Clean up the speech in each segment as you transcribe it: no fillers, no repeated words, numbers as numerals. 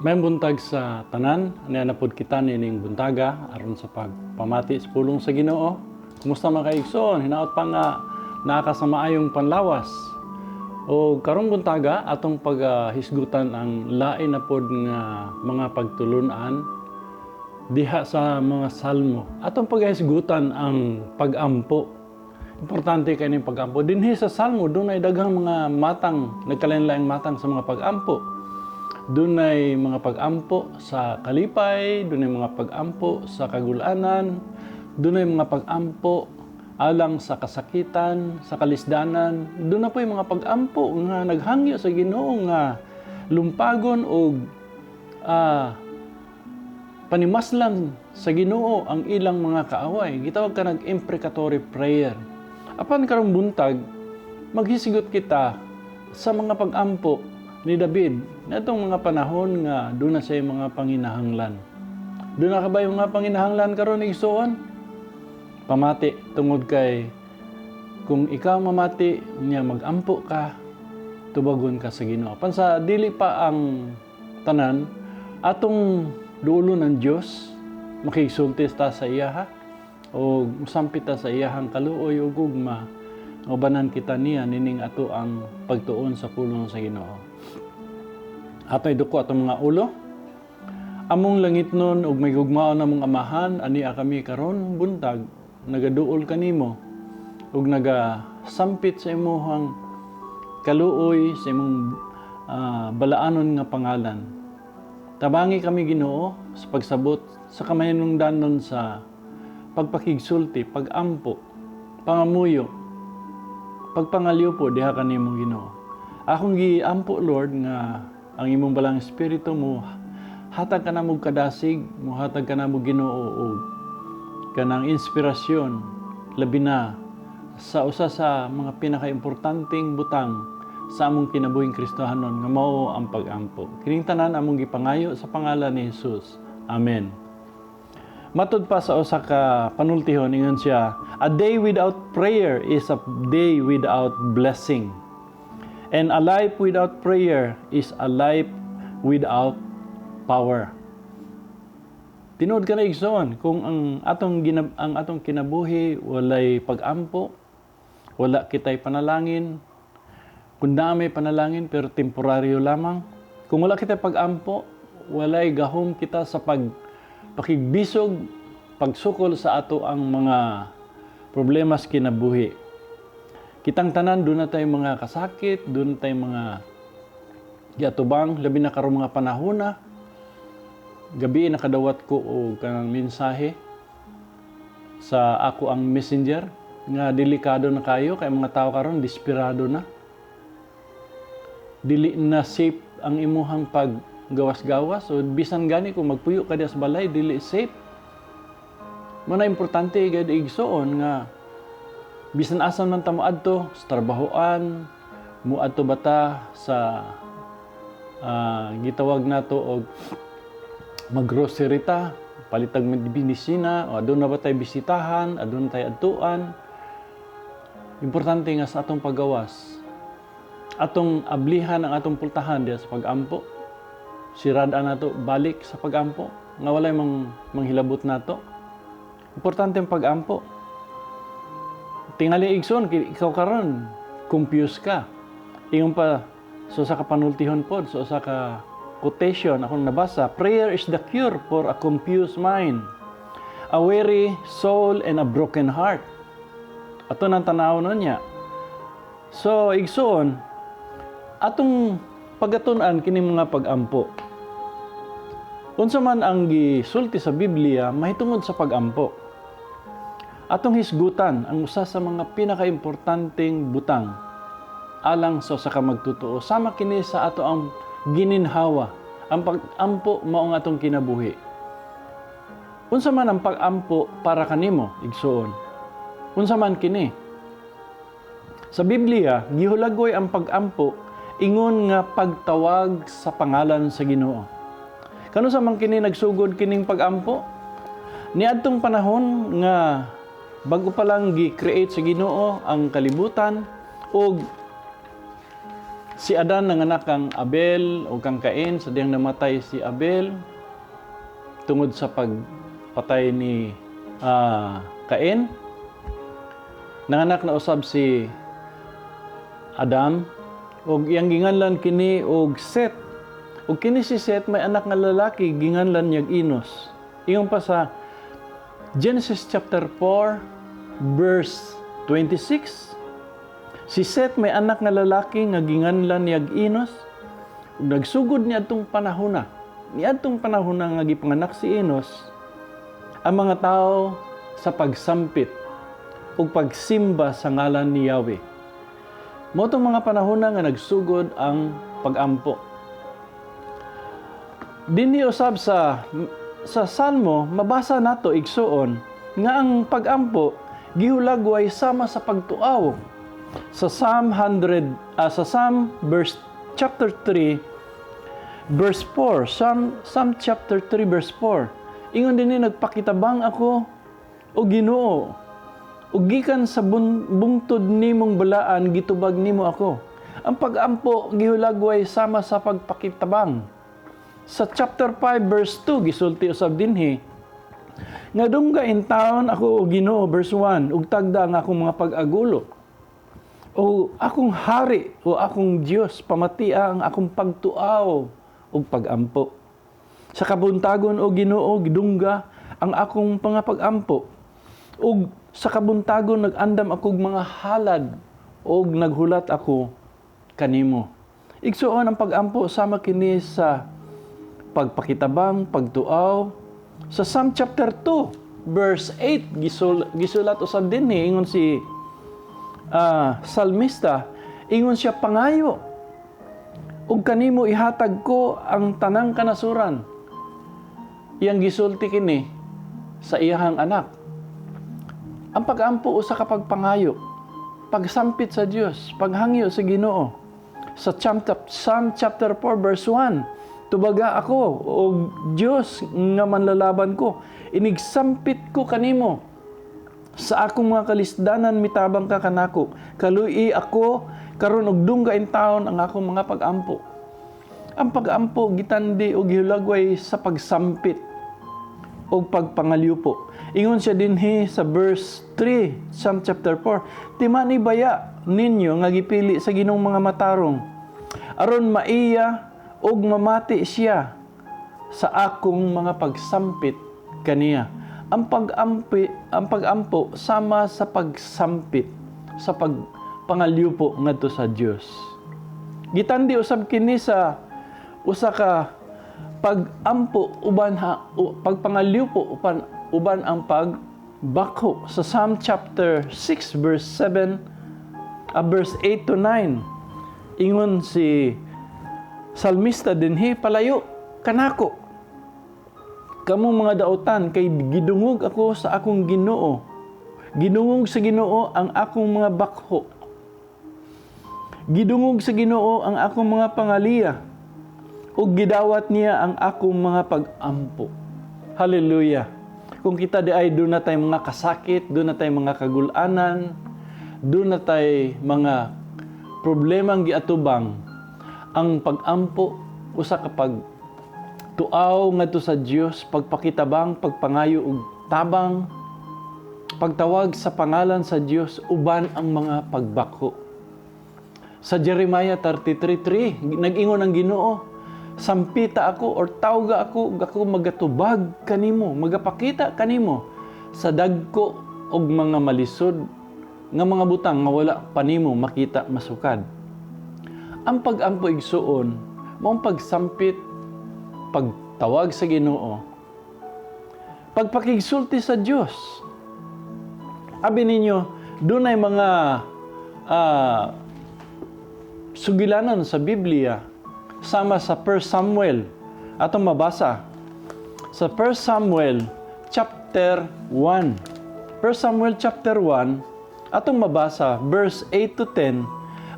May buntag sa tanan, napod kita nining buntaga aron sa pagpamati sa pulong sa Ginoo. Kumusta mga kaigsoon? Hinaot pa nga nakasamaayong panlawas. O karong buntaga atong paghisgutan ang lain na pod nga mga pagtulunan diha sa mga salmo. Atong paghisgutan ang pagampo. Importante kay ning pagampo. Dinhi sa salmo dunay daghang mga matang, nagkalain-laing matang sa mga pagampo. Dunay mga pagampo sa kalipay, dunay mga pagampo sa kagulanan, dunay mga pagampo alang sa kasakitan, sa kalisdanan. Doon na po yung mga pagampo nga naghangyo sa Ginoo nga lumpagon o panimaslan sa Ginoo ang ilang mga kaaway. Gitawag ka nag-imprecatory prayer. Apan karong buntag, maghisigot kita sa mga pagampo ni David, natong mga panahon nga doon na siya mga panginahanglan. Doon na ka ba yung mga panginahanglan karon igsoon? Pamati tungod kay kung ikaw mamati niya magampo ka, tubagon ka sa Ginoo. Pansa dili pa ang tanan atong dulo ng Dios makisulti ta sa iya ha o musampit ta sa iyahang kaluoy ug gugma ubanan kita niya nining ato ang pagtuon sa pulong sa Ginoo. Atay duko atong mga ulo. Among langit nun ug may gugmaon namong amahan ania kami karon buntag nagaduol kanimo ug nagasampit sa imong kaluoy sa imong balaanon nga pangalan. Tabangi kami Ginoo sa pagsabot sa kamahinungdanon sa pagpakigsulti, pagampo, pangamuyo, pagpangaliw po diha kanimo Ginoo. Akong giampo Lord nga ang imong balang espiritu mo hatag ka na mo kadasig, mo hatag ka na mo Ginoo og kanang inspirasyon labi na sa usa sa mga pinakaimportanteng butang sa among kinabuhing Kristohanon nga mao ang pagampo. Kining tanan among gipangayo sa pangalan ni Jesus. Amen. Matud pa sa usa ka panultihon ingon siya, a day without prayer is a day without blessing. And a life without prayer is a life without power. Tinuod ka na igsoon, kung ang atong kinabuhi walay pagampo, wala kitay panalangin, kung may panalangin pero temporaryo lamang, kung wala kitay pagampo, walay gahom kita sa pakigbisog, pagsukol sa ato ang mga problema sa kinabuhi. Kitang tanan, doon na tayong mga kasakit, doon na tayong mga giatubang, labi na karong mga panahon na. Gabi nakadawat ko og kanang mensahe sa ako ang messenger nga delikado na kayo kay mga tao karon desperado na. Dili na safe ang imuhang paggawas-gawas o bisan gani kung magpuyo ka diha sa balay dili safe. Muna importante gid igsoon nga bisan asan man ta moadto sa trabahoan, moadto bata sa gitawag nato og maggrocery ta, palitag medisina, o adun na ba tayo bisitahan, adun na tayo adtuan. Importante nga sa atong paggawas, atong ablihan ang atong pultahan diya sa pagampo. Sirada nato balik sa pagampo, nga walay manghilabot nato. Importante ang pagampo. Tingali igsoon, ikaw karon confused ka. Ingon pa, so sa kapanultihon pod, so sa ka quotation akong nabasa, prayer is the cure for a confused mind, a weary soul, and a broken heart. Ato nang tanaw nun niya. So, igsoon, atong pagatun-an kini mga pagampo. Unsa man ang gisulti sa Biblia, mahitungod sa pagampo. Atong hisgutan ang usa sa mga pinakaimportanteng butang alang sa usa ka magtotoo. Sama kini sa ato ang gininhawa. Ang pagampo mao ang atong kinabuhi. Unsa man ang pagampo para kanimo igsoon? Unsa man kini? Sa Biblia, gihulagoy ang pagampo ingon nga pagtawag sa pangalan sa Ginoo. Kano sa man kini nagsugod kining pagampo? Niadtong panahon nga bago pa lang gi-create sa Ginoo ang kalibutan ug Si Adan nanganak kang Abel o kang Cain, sa diyang namatay si Abel tungod sa pagpatay ni Cain. Nanganak na usab si Adam og iyang ginganlan kini og Seth. Og kini si Seth may anak nga lalaki ginganlan niyag Enos. Ingon pa sa Genesis chapter 4 verse 26. Si Seth may anak nga lalaki nga ginganlan niyag Enos. Ug nagsugod niya adtong panahona. Niadtong panahona nga gipanganak si Enos, ang mga tao sa pagsampit ug pagsimba sa ngalan ni Yahweh. Motong mga panahona nga nagsugod ang pagampo. Dinhi usab sa Salmo mabasa nato igsuon nga ang pagampo gihulagway sama sa pagtuaw. Sa Psalm verse chapter 3 verse 4, Psalm chapter 3 verse 4. Ingon dinhi nagpakitabang ako o Ginoo. Ug gikan sa bungtod nimong balaan gitubag nimo ako. Ang pagampo gihulagway sama sa pagpakitabang. Sa chapter 5 verse 2 gisulti usab dinhi nga dungga in taon ako o Ginoo verse 1 ug tagda ang akong mga pag-agulo. O akong hari o akong Dios pamatia ang akong pagtuaw ug pagampo. Sa kabuntagon o Ginoo gidungga ang akong mga pagampo. Ug sa kabuntagon nag-andam akog mga halad ug naghulat ako kanimo. Igsuon ang pagampo sama kini sa pagpakitabang, pagtuaw. Sa Psalm chapter 2 verse 8 gisulat usab dinhi ingon si salmista, ingon siya pangayo ug kanimo ihatag ko ang tanang kanasuran. Iyang gisulti kini sa iyahang anak. Ang pagampo usa ka pagpangayo, pagsampit sa Dios, paghangyo sa Ginoo. Sa Psalm chapter 4 verse 1, tubaga ako og Dios nga manlalaban ko, inigsampit ko kanimo. Sa akong mga kalisdanan mitabang ka kanako, kaluy ako karon og dunggain taon ang akong mga pagampo. Ang pagampo gitandi og gihulagway sa pagsampit og pagpangalyupo. Ingon siya dinhi sa verse 3, Psalm chapter 4, timani baya ninyo nga gipili sa Ginoong mga matarong aron maiya og mamati siya sa akong mga pagsampit kaniya. Ang pagampo sama sa pagsampit, sa pagpangalyupo ngadto sa Dios. Gitandi usab kini sa usa ka pagampo pagpangalyupo uban ang pagbakho. Sa Psalm chapter 6 verse 7 verse 8 to 9, ingon si salmista dinhi, palayo kanako kamo mga daotan kay gidungog ako sa akong Ginoo. Gidungog sa Ginoo ang akong mga bakho. Gidungog sa Ginoo ang akong mga pangaliya. Ug gidawat niya ang akong mga pag-ampo. Hallelujah. Kung kita di ay doon na tayo mga kasakit, doon na tayo mga kagulanan, doon na tayo mga problemang giatubang, ang pag-ampo usa ka tuaw ngadto sa Dios, pagpakitabang, pagpangayo ug tabang, pagtawag sa pangalan sa Dios uban ang mga pagbakho. Sa Jeremiah 33:3 nag-ingon ang Ginoo, sampita ako or tawga ako ug ako magatubag kanimo, magapakita kanimo sa dagko og mga malisod nga mga butang nga wala pa nimo makita masukad. Ang pagampo igsuon mao pagsampit, pagtawag sa Ginoo, pagpakigsulti sa Dios. Abi ninyo, dunay mga sugilanon sa Biblia sama sa 1 Samuel. Atong mabasa sa 1 Samuel chapter 1. 1 Samuel chapter 1, atong mabasa verse 8 to 10.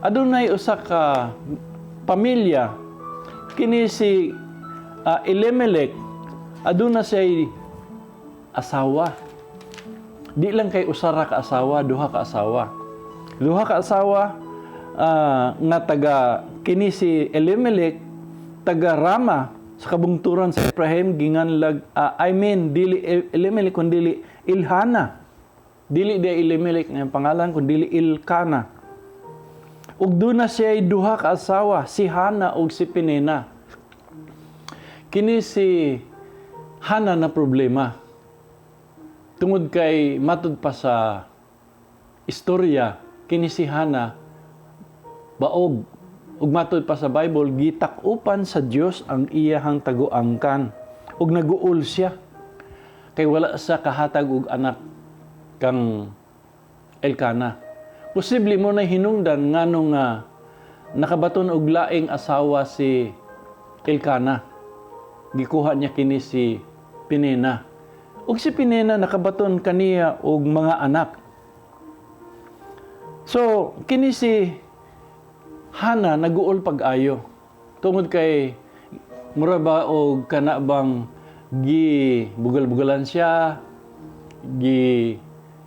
Adunay usa ka pamilya, kini si Elimelech, aduna siya asawa. Di lang kay usara ka asawa, duha ka asawa. Duha ka asawa nga taga kini si Elimelech taga Rama sa kabungturan sa Ephraim ginganlag dili Elimelech kundi Ilhana. Dili di Elimelech nga pangalan kundi Ilkana. Ug duna siya duha ka asawa, si Hana ug si Penina. Kini si Hana na problema. Tungod kay matud pa sa istorya, kini si Hana baog ug matud pa sa Bible gitak-upan sa Dios ang iyahang taguangkan ug naguol siya kay wala sa kahatag og anak kang Elkana. Posible mo na hinungdan nganong nakabaton og laing asawa si Elkana. Gikuha niya kini si Penina. Ug si Penina nakabaton kaniya og mga anak. So, kini si Hana naguol pag-ayo. Tungod kay mura ba og kana bang bugal-bugalan siya,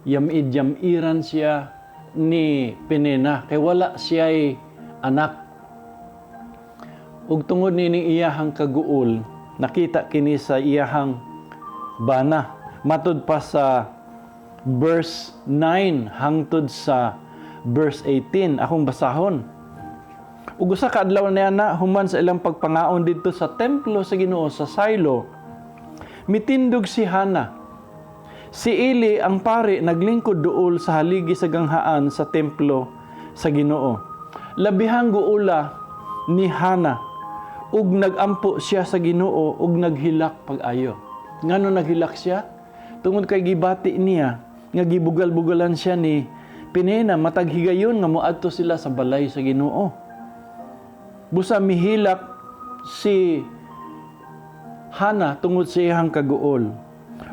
yamid-yamiran siya ni Penina kay wala siya'y anak. Ug tungod nining iyahang kaguol, nakita kini sa iyahang bana. Matud pa sa verse 9 hangtod sa verse 18. Akong basahon. Ug usa ka adlaw niya na human sa ilang pagpangaon didto sa templo sa Ginoo sa Silo. Mitindog si Hana. Si Eli ang pari naglingkod duol sa haligi sa ganghaan sa templo sa Ginoo. Labihang guula ni Hana ug nagampo siya sa Ginoo ug naghilak pag-ayo. Ngano naghilak siya? Tungod kay gibati niya nga gibugal-bugalan siya ni Penina matag higayon nga moadto sila sa balay sa Ginoo. Busa mihilak si Hana tungod sa iyang kaguol.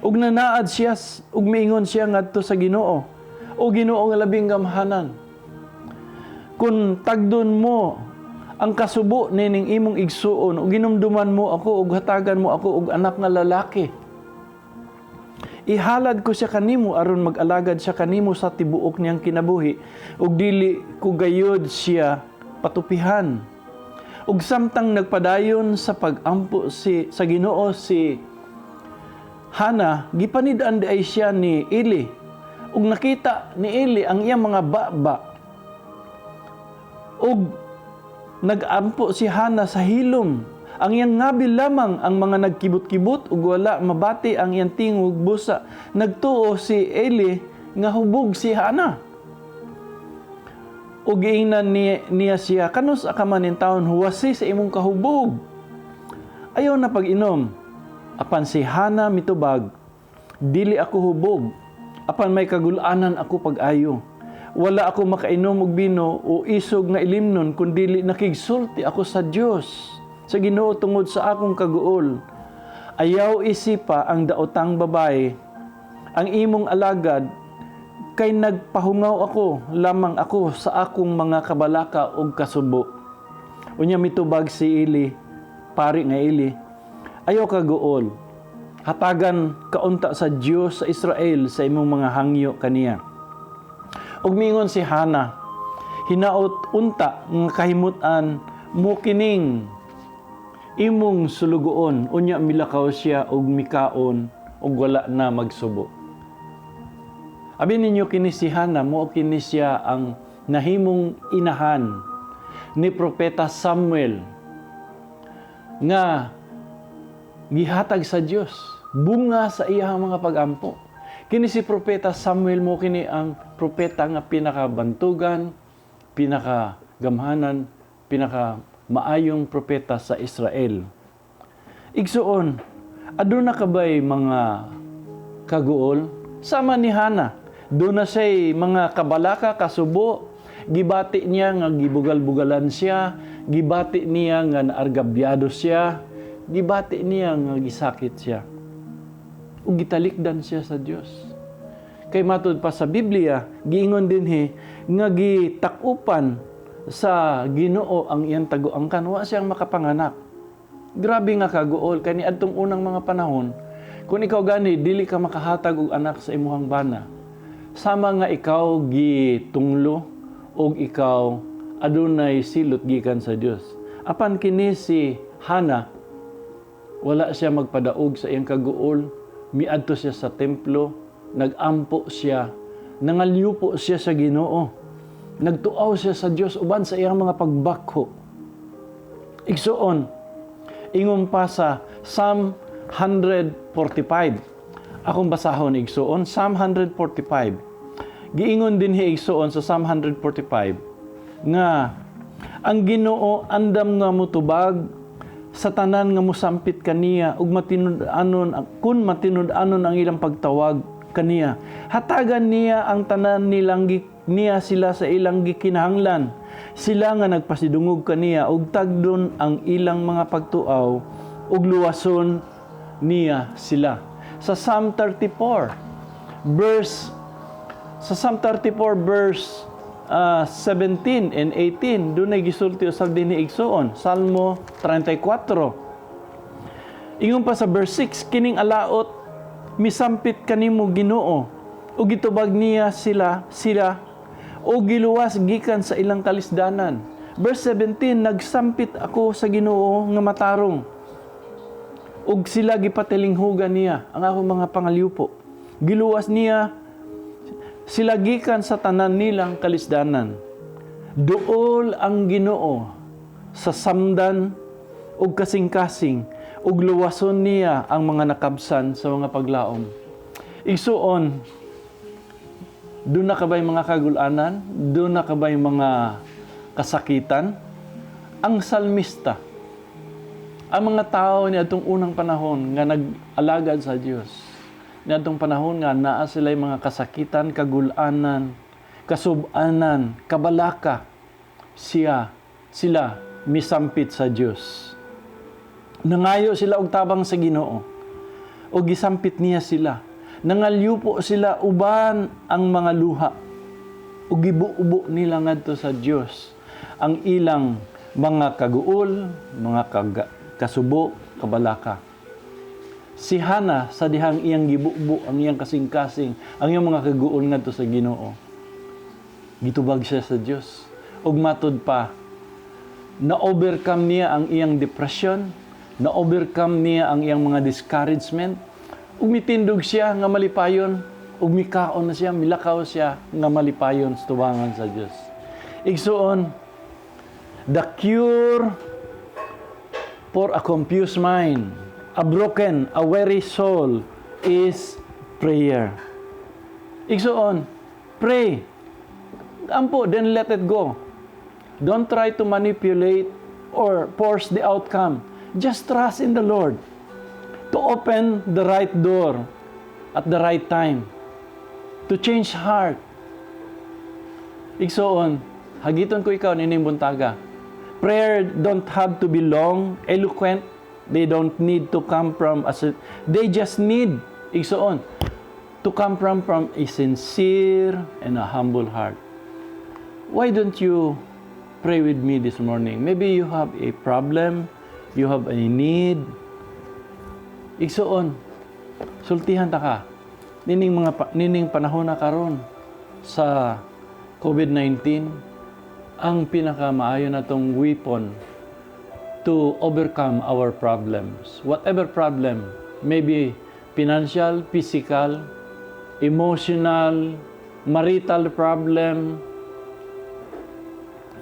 Ug nanaad siya ug miingon siya ngadto sa Ginoo. O Ginoo nga labing gamhanan. Kung tagdon mo ang kasubo nining imong igsuon ug ginumduman mo ako ug hatagan mo ako og anak nga lalaki. Ihalad ko siya kanimo aron mag-alagad siya kanimo sa tibuok niyang kinabuhi ug dili ko gayod siya patupihan. Ug samtang nagpadayon sa pag-ampo sa Ginoo si Hana, gipanid-an ay siya ni Eli. Ug nakita ni Eli ang iyang mga baba. Ug nag-ampo si Hana sa hilom. Ang iyang ngabil lamang ang mga nagkibot-kibot ug wala mabati ang iyang tingog busa. Nagtuo si Eli nga hubog si Hana. Ug giingnan niya siya, kanus ka man in taon huwasi sa imong kahubog. Ayaw na pag-inom. Apan si Hana mitubag, dili ako hubog. Apan may kagulanan ako pag-ayo. Wala ako makainom og bino o isog nga ilimnon kundi nakigsulti ako sa Dios sa Ginoo tungod sa akong kaguol. Ayaw isipa ang daotang babae ang imong alagad kay nagpahungaw ako lamang ako sa akong mga kabalaka og kasubo. Unya mitubag si Eli, pari nga Eli, ayaw kaguol. Hatagan kaunta sa Dios sa Israel sa imong mga hangyo kaniya. Ug mingon si Hana, hinaot unta nga kahimutan mo kining imong sulugoon. Unya milakaw siya og mikaon ug wala na magsubo. Abi ninyo kini si Hana, mo kini siya ang nahimong inahan ni Propeta Samuel nga gihatag sa Dios bunga sa iyang mga pag-ampo. Kini si Propeta Samuel mo kini ang propeta nga pinakabantugan, pinakagamhanan, pinakamaayong propeta sa Israel. Igsuon, aduna ka ba'y mga kaguol? Sama ni Hana, doon na siya'y mga kabalaka, kasubo, gibati niya nga gibugal-bugalan siya, gibati niya nga naargabyado siya, gibati niya nga gisakit siya. Ug gitalikdan siya sa Dios. Kay matud pa sa Biblia, giingon dinhi nga gitakupan sa Ginoo ang iyang taguangkan, wa siyang makapanganak. Grabe nga kaguol kani adtong unang mga panahon. Kung ikaw gani dili ka makahatag og anak sa imong bana, sama nga ikaw gitunglo og ikaw adunay silot gikan sa Dios. Apan kini si Hana, wala siya magpadaog sa iyang kaguol, miadto siya sa templo, nagampo siya, nangalyupo siya sa Ginoo, nagtuaw siya sa Dios uban sa iyang mga pagbakho. Igsuon, ingon pa sa Psalm 145. Akong basahon igsuon, Psalm 145. Giingon din igsuon sa Psalm 145 nga ang Ginoo andam nga motubag sa tanan nga mosampit kaniya ug matinud-anon kun matinud-anon ang ilang pagtawag kaniya. Hatagan niya ang tanan niya sila sa ilang gikinahanglan. Sila nga nagpasidungog kaniya ug tagdon ang ilang mga pagtuaw ug luwason niya sila. Sa Psalm 34 verse 17 and 18 dunay gisulti usab dinhi igsuon. Salmo 34. Ingon pa sa verse 6, kining alaot misampit kanimo Ginoo ug gitubag niya sila o giluwas gikan sa ilang kalisdanan. Verse 17, nagsampit ako sa Ginoo nga matarong ug sila gipatilinghugan niya ang akong mga pangalyupo. Giluwas niya sila gikan sa tanan nilang kalisdanan. Duol ang Ginoo sa samdan ug kasing-kasing ug luwason niya ang mga nakabsan sa mga paglaom. Igsuon, doon na kabay mga kagulanan, doon na kabay mga kasakitan. Ang salmista, ang mga tao ni atong unang panahon nga nag-alagad sa Dios, ni atong panahon nga naa sila mga kasakitan, kagulanan, kasub-anan, kabalaka, sila misampit sa Dios. Nangayo sila og tabang sa Ginoo o gisampit niya sila. Nangalyupo sila uban ang mga luha o gibuubo nila ngadto sa Dios ang ilang mga kaguol, mga kasubo, kabalaka. Si Hana sa dihang iyang gibuubo ang iyang kasing-kasing, ang iyang mga kaguol ngadto sa Ginoo. Gitubag siya sa Dios ug matud pa na-overcome niya ang iyang depression, na-overcome niya ang iyang mga discouragement, ug mitindog siya nga malipayon, ug mikaon na siya, milakaw siya nga malipayon sa tubangan sa Dios. Igsuon, the cure for a confused mind, a broken, a weary soul is prayer. Igsuon, pray. Ampo, then let it go. Don't try to manipulate or force the outcome. Just trust in the Lord to open the right door at the right time, to change heart. Igsoon, hagiton ko ikaw nining buntaga. Prayer don't have to be long, eloquent. They don't need to come from they just need, igsoon, to come from a sincere and a humble heart. Why don't you pray with me this morning? Maybe you have a problem, you have a need. Igsuon, sultihan ta ka. Nining panahon na karon sa COVID-19, ang pinakamaayo na tong weapon to overcome our problems. Whatever problem, maybe financial, physical, emotional, marital problem,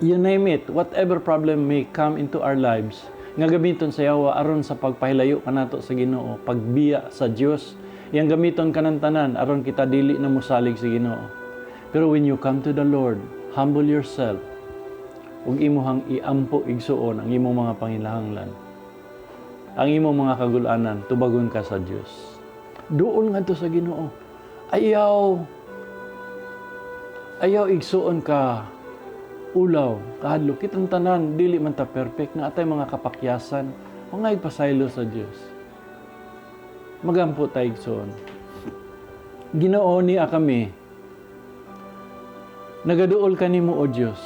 you name it, whatever problem may come into our lives, nga gamiton sa yawa aron sa pagpahilayo kanato sa Ginoo, pagbiya sa Dios, yang gamiton kanang tanan aron kita dili na mosalig sa Ginoo. Pero when you come to the Lord, humble yourself, ug imuhang iampo igsuon ang imong mga pangilahanglan, ang imong mga kagulanan, tubagon ka sa Dios. Duol ngadto sa Ginoo. Ayaw igsuon ka ulaw, kahadlok, kitang tanan, dili man ta perfect, na atay mga kapakyasan, mga igpasaylo sa Dios. Magampo tayo igsoon. Ginoo niya kami, nagaduol kanimo o Dios.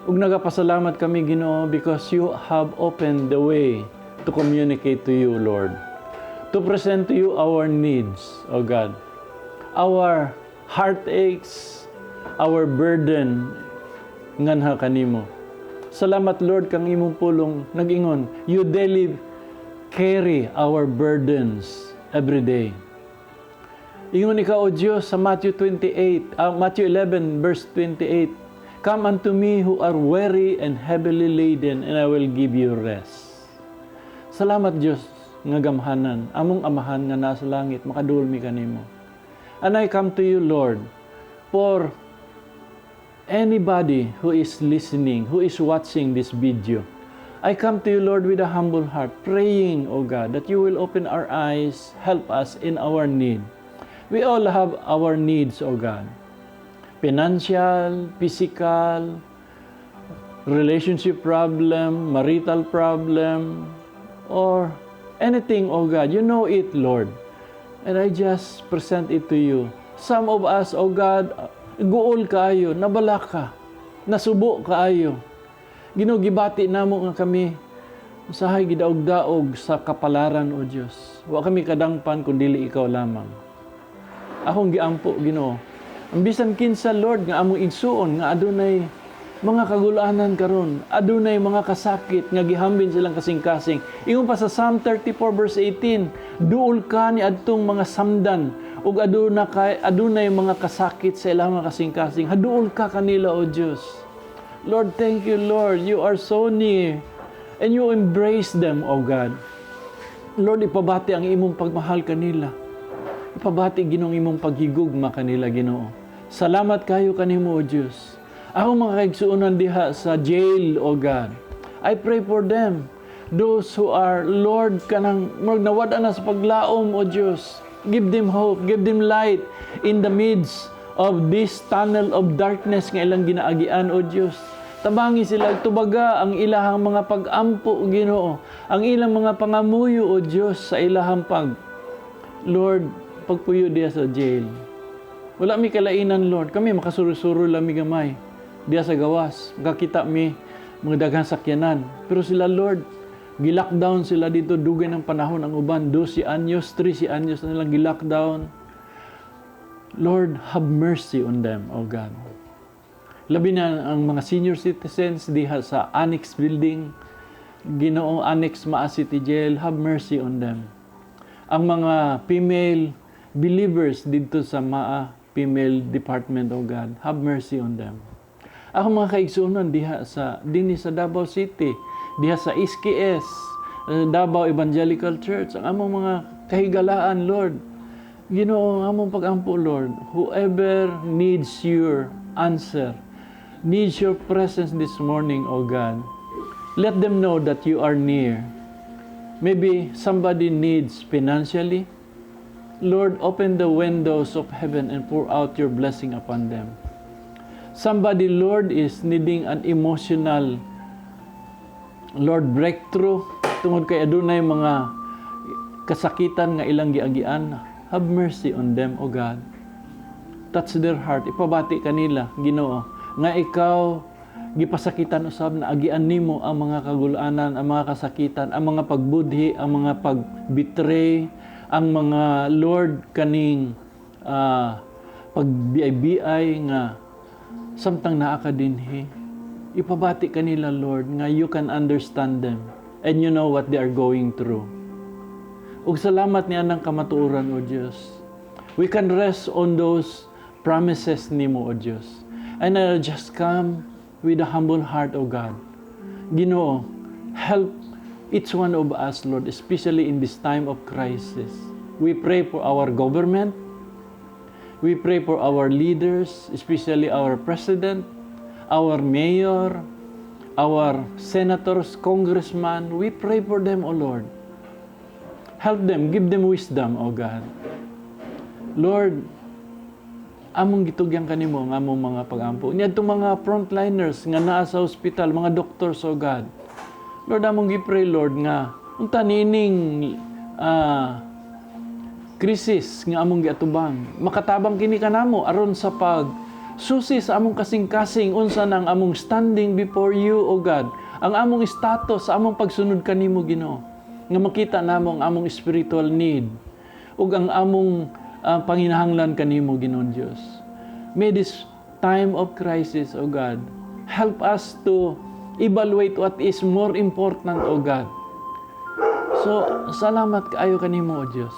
Ug nagapasalamat kami Ginoo because you have opened the way to communicate to you, Lord. To present to you our needs, O God. Our heartaches, our burden, nganha kanimo. Salamat Lord kang imong pulong nag-ingon, you daily carry our burdens every day. Ingon ikaw o Diyos sa Matthew 11 verse 28, come unto me who are weary and heavily laden, and I will give you rest. Salamat Diyos nga gamhanan, among amahan nga nasa langit, makadulmi kanimo. And I come to you Lord, for anybody who is listening, who is watching this video, I come to you, Lord, with a humble heart, praying, O God, that you will open our eyes, help us in our need. We all have our needs, O God. Financial, physical, relationship problem, marital problem, or anything, O God. You know it, Lord. And I just present it to you. Some of us, O God, guol kaayo, nabala ka, nasubo kaayo. Ginugibati namo nga kami, usahay gidaog-daog sa kapalaran o Diyos. Wa kami kadangpan kung dili ikaw lamang. Akong giampo, Ginoo. Ang bisan kinsa Lord nga among igsuon nga adunay mga kagulanan karon, adunay mga kasakit nga gihambin silang kasing-kasing. Ingon pa sa Psalm 34 verse 18, duol ka ni adtong mga samdan ug adunay mga kasakit sa ilang mga kasing-kasing. Haduol ka kanila o Diyos. Lord, thank you, Lord. You are so near. And you embrace them, O God. Lord, ipabati ang imong pagmahal kanila. Ipabati ginong imong paghigugma kanila, Ginoo. Salamat kayo kanimo, O Diyos. Ako mga kaigsuonan diha sa jail, O God. I pray for them. Those who are, Lord, kanang nawada na sa paglaom, O Diyos. Give them hope. Give them light in the midst of this tunnel of darkness nga ilang ginaagian, O Diyos. Tabangi sila, tubaga ang ilahang mga pag-ampo, Ginoo. Ang ilang mga pangamuyo, O Diyos, sa ilahang Lord, pagpuyo diya sa jail. Wala mi kalainan, Lord. Kami makasuro-suro lang mi gamay. Diya sa gawas. Makakita mi mga daghang sakyanan. Pero sila, Lord, gilockdown sila dito. Dugay ng panahon ang uban. 12 anyos, 13 anyos na nilang gilockdown. Lord, have mercy on them, O God. Labi na ang mga senior citizens diha sa Annex Building, Ginoong Annex Maa City Jail, have mercy on them. Ang mga female believers dito sa Maa Female Department, O God, have mercy on them. Ako mga kaigsuonan diha sa Davao City, diha sa SKS, Davao Evangelical Church, ang among mga kahigalaan, Lord, Ginoo, among pag-ampo, Lord, whoever needs your answer, needs your presence this morning, O God, let them know that you are near. Maybe somebody needs financially. Lord, open the windows of heaven and pour out your blessing upon them. Somebody, Lord, is needing an emotional, Lord, breakthrough. Tungod kay adunay mga kasakitan nga ilang giagian. Have mercy on them, O God. Touch their heart. Ipabati kanila, Ginoo, nga ikaw gipasakitan usab na agian nimo ang mga kagulanan, ang mga kasakitan, ang mga pagbudhi, ang mga pagbetray, ang mga Lord kaning pagbiay-biay nga samtang naa ka dinhi. Ipabati kanila, Lord, nga you can understand them and you know what they are going through. Ug salamat niya ng kamatuoran, O Diyos. We can rest on those promises nimo, O Diyos. And I just come with a humble heart, O God. Ginoo, help each one of us, Lord, especially in this time of crisis. We pray for our government. We pray for our leaders, especially our president, our mayor, our senators, congressmen. We pray for them, O Lord. Help them, give them wisdom, O God. Lord, among gitugyang kanimo ang among mga pag-ampo. Niadtong mga frontliners nga naa sa hospital, mga doctors, O God. Lord, among gipray, Lord, nga unta nining krisis nga among giatubang. Makatabang kini kanamo aron sa susi sa among kasing-kasing unsa nang among standing before you, O God. Ang among status sa among pagsunod kanimo, Ginoo. Nga makita namo ang among spiritual need ug ang among panginahanglan kanimo, Ginoong Dios. May this time of crisis, O God, Help us to evaluate what is more important, O God. So, salamat kaayo kanimo, O Diyos.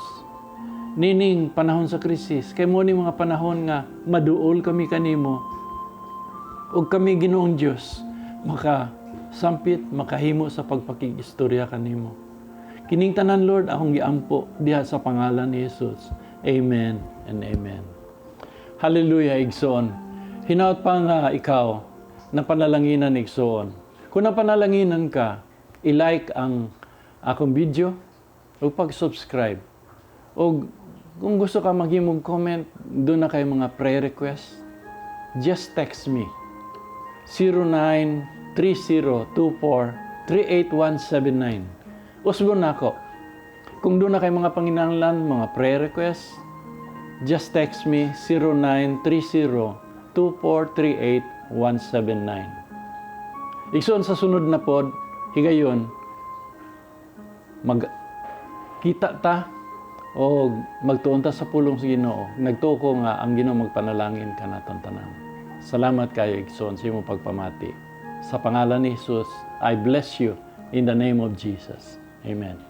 Nining panahon sa krisis, kay mo ni mga panahon nga maduol kami kanimo, o kami Ginoong Diyos, makasampit, makahimo sa pagpakig-istorya kanimo. Kining tanan, Lord, akong giampo diha sa pangalan ni Jesus. Amen and amen. Hallelujah, igsoon. Hinaot pa nga ikaw na panalanginan, igsoon. Kung napanalanginan ka, i-like ang akong video o pag-subscribe. O kung gusto ka maghimog comment, doon na kayo mga prayer request, just text me. 093024388179. Usgon na ako. Kung doon na kayo mga panginahanglan, mga prayer request, just text me 093024388179. Igsoon sa sunod na pod, higayon, magkita ta o magtuon ta sa pulong sa Ginoo. Nagtuko nga ang Ginoo magpanalangin ka naton tanan. Salamat kayo, igsoon, sa imong pagpamati. Sa pangalan ni Jesus, I bless you in the name of Jesus. Amen.